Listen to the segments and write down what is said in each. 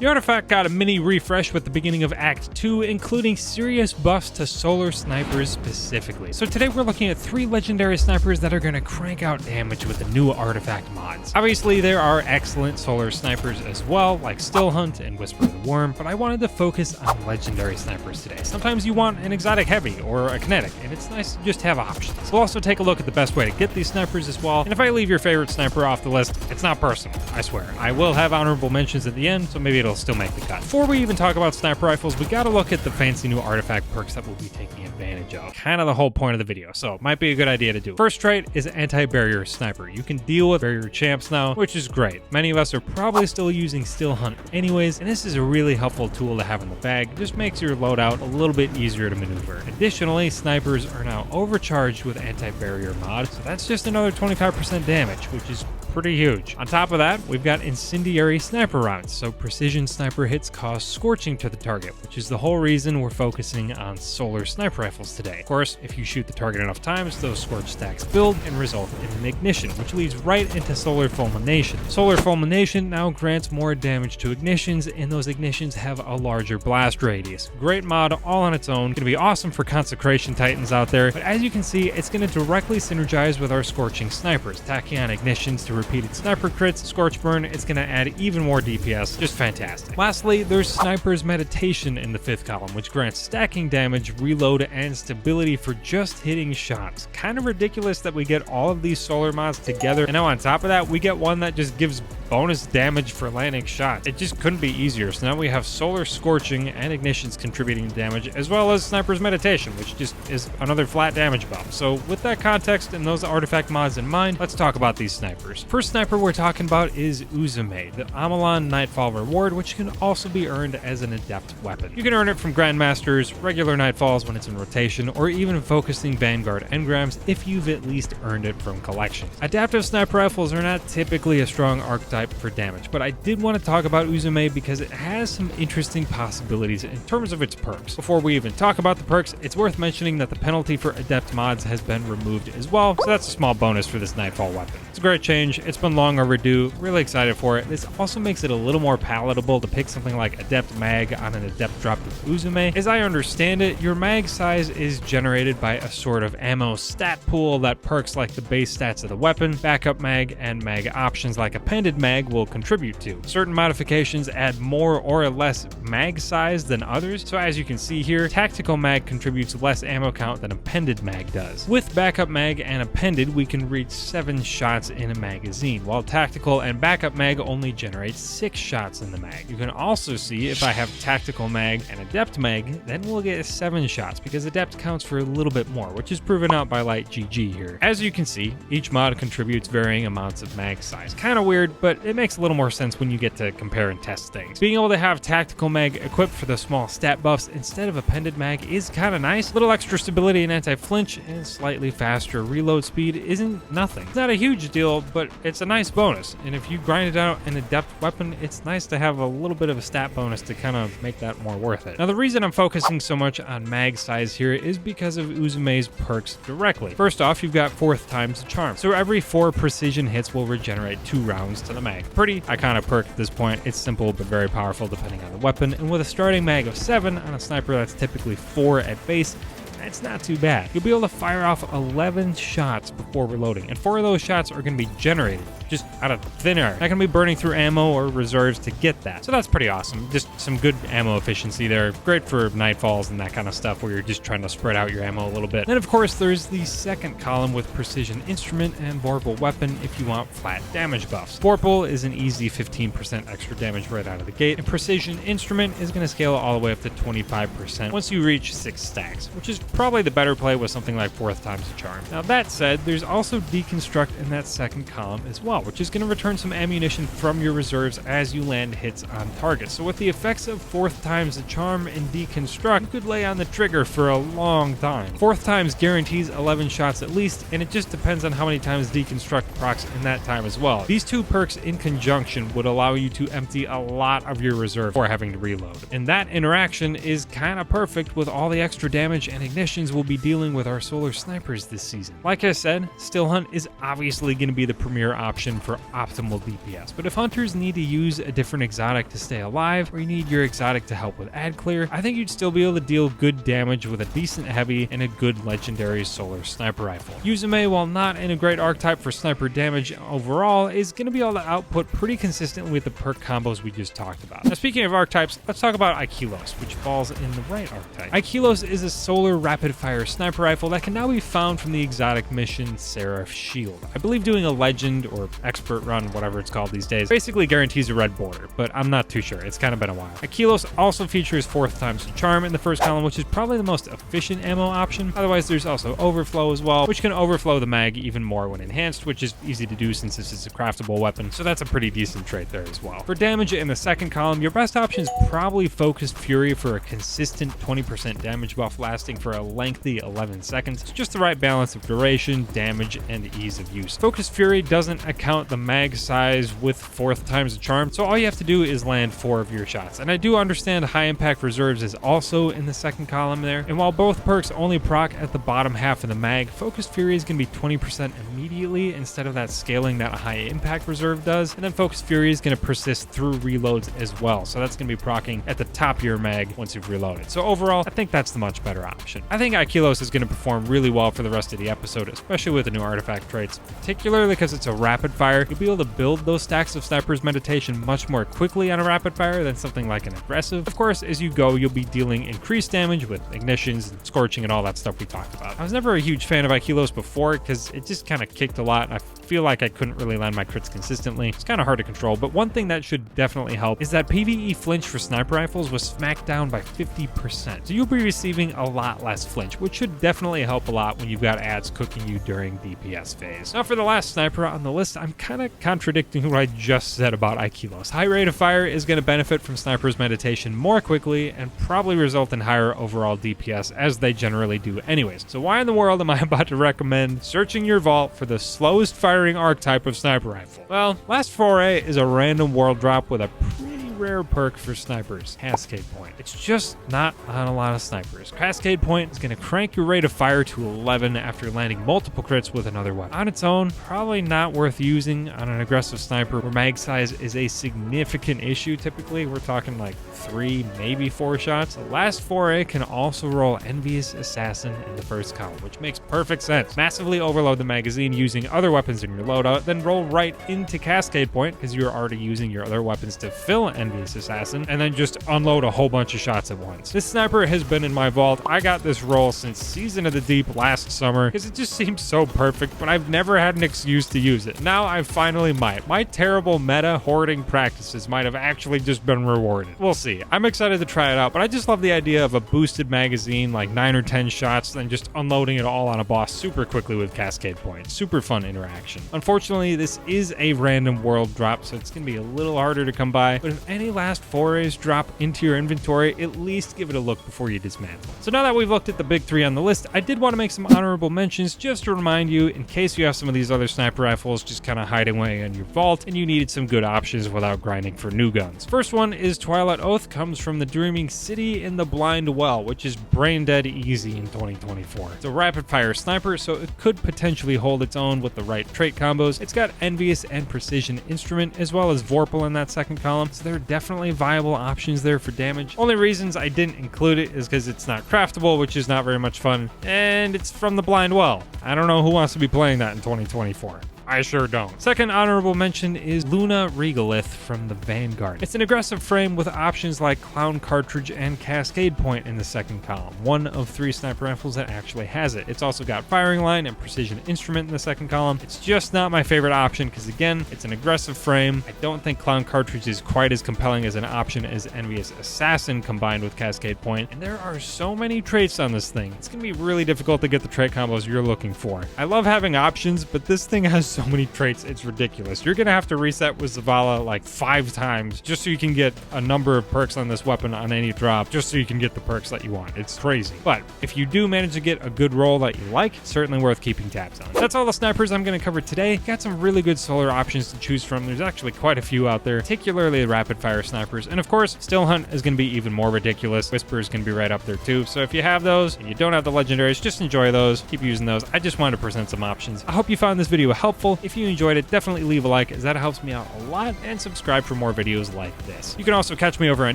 The artifact got a mini refresh with the beginning of Act 2, including serious buffs to solar snipers specifically. So today we're looking at 3 legendary snipers that are going to crank out damage with the new artifact mods. Obviously there are excellent solar snipers as well, like Still Hunt and Whisper of the Worm, but I wanted to focus on legendary snipers today. Sometimes you want an exotic heavy or a kinetic, and it's nice to just have options. We'll also take a look at the best way to get these snipers as well, and if I leave your favorite sniper off the list, it's not personal, I swear. I will have honorable mentions at the end, so maybe it'll still make the cut. Before we even talk about sniper rifles, we gotta look at the fancy new artifact perks that we'll be taking advantage of. Kind of the whole point of the video, so it might be a good idea to do. First trait is anti-barrier sniper. You can deal with barrier champs now, which is great. Many of us are probably still using Still Hunt anyways, and this is a really helpful tool to have in the bag. It just makes your loadout a little bit easier to maneuver. Additionally, snipers are now overcharged with anti-barrier mod, so that's just another 25% damage, which is pretty huge. On top of that, we've got incendiary sniper rounds, so precision sniper hits cause scorching to the target, which is the whole reason we're focusing on solar sniper rifles today. Of course, if you shoot the target enough times, those scorch stacks build and result in an ignition, which leads right into solar fulmination. Solar fulmination now grants more damage to ignitions, and those ignitions have a larger blast radius. Great mod all on its own, gonna be awesome for consecration titans out there, but as you can see, it's gonna directly synergize with our scorching snipers. Tacking on ignitions to repeated sniper crits, scorch burn, it's gonna add even more DPS, just fantastic. Lastly, there's Sniper's Meditation in the 5th column, which grants stacking damage, reload, and stability for just hitting shots. Kind of ridiculous that we get all of these solar mods together, and now on top of that, we get one that just gives bonus damage for landing shots. It just couldn't be easier. So now we have solar scorching and ignitions contributing to damage, as well as Sniper's Meditation, which just is another flat damage buff. So with that context and those artifact mods in mind, let's talk about these snipers. First sniper we're talking about is Uzume, the Amalon Nightfall reward, which can also be earned as an adept weapon. You can earn it from Grandmasters, regular Nightfalls when it's in rotation, or even focusing Vanguard engrams if you've at least earned it from collections. Adaptive sniper rifles are not typically a strong archetype for damage, but I did want to talk about Uzume because it has some interesting possibilities in terms of its perks. Before we even talk about the perks, it's worth mentioning that the penalty for adept mods has been removed as well, so that's a small bonus for this Nightfall weapon. It's a great change, it's been long overdue, really excited for it. This also makes it a little more palatable to pick something like Adept Mag on an Adept drop with Uzume. As I understand it, your mag size is generated by a sort of ammo stat pool that perks like the base stats of the weapon, backup mag, and mag options like appended mag will contribute to. Certain modifications add more or less mag size than others, so as you can see here, tactical mag contributes less ammo count than appended mag does. With backup mag and appended, we can reach 7 shots in a magazine, while tactical and backup mag only generate 6 shots in the mag. You can also see if I have tactical mag and adept mag, then we'll get 7 shots because adept counts for a little bit more, which is proven out by Light GG here. As you can see, each mod contributes varying amounts of mag size. Kind of weird, but it makes a little more sense when you get to compare and test things. Being able to have tactical mag equipped for the small stat buffs instead of appended mag is kind of nice. Little extra stability and anti-flinch and slightly faster reload speed isn't nothing. It's not a huge deal, but it's a nice bonus, and if you grind it out an adept weapon, it's nice to have a little bit of a stat bonus to kind of make that more worth it. Now the reason I'm focusing so much on mag size here is because of Uzume's perks directly. First off, you've got 4th times the charm, so every 4 precision hits will regenerate 2 rounds to the mag. Pretty iconic perk at this point. It's simple but very powerful depending on the weapon, and with a starting mag of 7 on a sniper that's typically 4 at base, that's not too bad. You'll be able to fire off 11 shots before reloading, and 4 of those shots are going to be generated just out of thin air. Not going to be burning through ammo or reserves to get that. So that's pretty awesome. Just some good ammo efficiency there. Great for Nightfalls and that kind of stuff where you're just trying to spread out your ammo a little bit. Then of course there's the 2nd column with Precision Instrument and Vorpal Weapon if you want flat damage buffs. Vorpal is an easy 15% extra damage right out of the gate, and Precision Instrument is going to scale all the way up to 25% once you reach 6 stacks, which is probably the better play with something like 4th times the charm. Now that said, there's also Deconstruct in that 2nd column as well, which is going to return some ammunition from your reserves as you land hits on target. So with the effects of 4th times the charm and Deconstruct, you could lay on the trigger for a long time. 4th times guarantees 11 shots at least, and it just depends on how many times Deconstruct procs in that time as well. These 2 perks in conjunction would allow you to empty a lot of your reserve before having to reload, and that interaction is kind of perfect with all the extra damage and ignition ignitions we'll be dealing with our solar snipers this season. Like I said, still hunt is obviously going to be the premier option for optimal DPS, but if hunters need to use a different exotic to stay alive, or you need your exotic to help with ad clear, I think you'd still be able to deal good damage with a decent heavy and a good legendary solar sniper rifle. Yuzume, while not in a great archetype for sniper damage overall, is going to be able to output pretty consistently with the perk combos we just talked about. Now, speaking of archetypes, let's talk about Aikilos, which falls in the right archetype. Aikilos is a solar rapid-fire sniper rifle that can now be found from the exotic mission Seraph Shield. I believe doing a legend or expert run, whatever it's called these days, basically guarantees a red border, but I'm not too sure. It's kind of been a while. Aikilos also features 4th times the charm in the first column, which is probably the most efficient ammo option. Otherwise, there's also overflow as well, which can overflow the mag even more when enhanced, which is easy to do since this is a craftable weapon, so that's a pretty decent trait there as well. For damage in the second column, your best option is probably Focused Fury for a consistent 20% damage buff lasting for a lengthy 11 seconds. It's just the right balance of duration, damage, and ease of use. Focused Fury doesn't account the mag size with 4th times the charm, so all you have to do is land 4 of your shots. And I do understand high impact reserves is also in the second column there, and while both perks only proc at the bottom half of the mag, Focused Fury is going to be 20% immediately instead of that scaling that a high impact reserve does, and then Focused Fury is going to persist through reloads as well, so that's going to be proccing at the top of your mag once you've reloaded. So overall, I think that's the much better option. I think Aikilos is going to perform really well for the rest of the episode, especially with the new artifact traits, particularly because it's a rapid fire. You'll be able to build those stacks of Sniper's Meditation much more quickly on a rapid fire than something like an aggressive. Of course, as you go, you'll be dealing increased damage with ignitions and scorching and all that stuff we talked about. I was never a huge fan of Aikilos before because it just kind of kicked a lot, and I feel like I couldn't really land my crits consistently. It's kind of hard to control, but one thing that should definitely help is that PvE flinch for sniper rifles was smacked down by 50%. So you'll be receiving a lot less flinch, which should definitely help a lot when you've got ads cooking you during DPS phase. Now for the last sniper on the list, I'm kind of contradicting what I just said about Aikilos. High rate of fire is going to benefit from Sniper's Meditation more quickly and probably result in higher overall DPS as they generally do anyways. So why in the world am I about to recommend searching your vault for the slowest firing archetype of sniper rifle? Well, Last Foray is a random world drop with a pretty rare perk for snipers, Cascade Point. It's just not on a lot of snipers. Cascade Point is going to crank your rate of fire to 11 after landing multiple crits with another weapon. On its own, probably not worth using on an aggressive sniper where mag size is a significant issue. Typically, we're talking like 3, maybe 4 shots. The Last Foray can also roll Envious Assassin in the first column, which makes perfect sense. Massively overload the magazine using other weapons in your loadout, then roll right into Cascade Point because you're already using your other weapons to fill Envious Assassin, and then just unload a whole bunch of shots at once. This sniper has been in my vault. I got this roll since Season of the Deep last summer because it just seems so perfect, but I've never had an excuse to use it. Now I finally might. My terrible meta hoarding practices might have actually just been rewarded. We'll see. I'm excited to try it out, but I just love the idea of a boosted magazine, like 9 or 10 shots, then just unloading it all on a boss super quickly with Cascade Point. Super fun interaction. Unfortunately, this is a random world drop, so it's going to be a little harder to come by, but if any Last Forays drop into your inventory, at least give it a look before you dismantle. So now that we've looked at the big 3 on the list, I did want to make some honorable mentions just to remind you in case you have some of these other sniper rifles just kind of hiding away in your vault and you needed some good options without grinding for new guns. First one is Twilight Oath, comes from the Dreaming City in the Blind Well, which is brain dead easy in 2024. It's a rapid fire sniper, so it could potentially hold its own with the right trait combos. It's got Envious and Precision Instrument as well as Vorpal in that second column, so there are definitely viable options there for damage. Only reasons I didn't include it is because it's not craftable, which is not very much fun, and it's from the Blind Well. I don't know who wants to be playing that in 2024. I sure don't. Second honorable mention is Luna Regalith from the Vanguard. It's an aggressive frame with options like Clown Cartridge and Cascade Point in the second column, one of 3 sniper rifles that actually has it. It's also got Firing Line and Precision Instrument in the second column. It's just not my favorite option because, again, it's an aggressive frame. I don't think Clown Cartridge is quite as compelling as an option as Envious Assassin combined with Cascade Point, and there are so many traits on this thing. It's going to be really difficult to get the trait combos you're looking for. I love having options, but this thing has so many traits, it's ridiculous. You're gonna have to reset with Zavala like 5 times just so you can get a number of perks on this weapon on any drop, just so you can get the perks that you want. It's crazy. But if you do manage to get a good roll that you like, certainly worth keeping tabs on. That's all the snipers I'm gonna cover today. Got some really good solar options to choose from. There's actually quite a few out there, particularly the rapid fire snipers. And of course, Still Hunt is gonna be even more ridiculous. Whisper is gonna be right up there too. So if you have those and you don't have the legendaries, just enjoy those. Keep using those. I just wanted to present some options. I hope you found this video helpful. If you enjoyed it, definitely leave a like, as that helps me out a lot, and subscribe for more videos like this. You can also catch me over on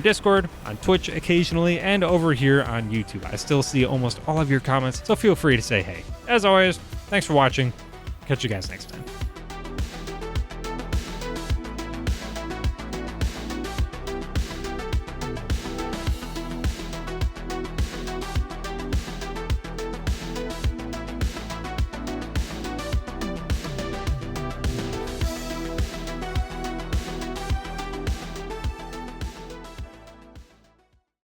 Discord, on Twitch occasionally, and over here on YouTube. I still see almost all of your comments, so feel free to say hey. As always, thanks for watching. Catch you guys next time.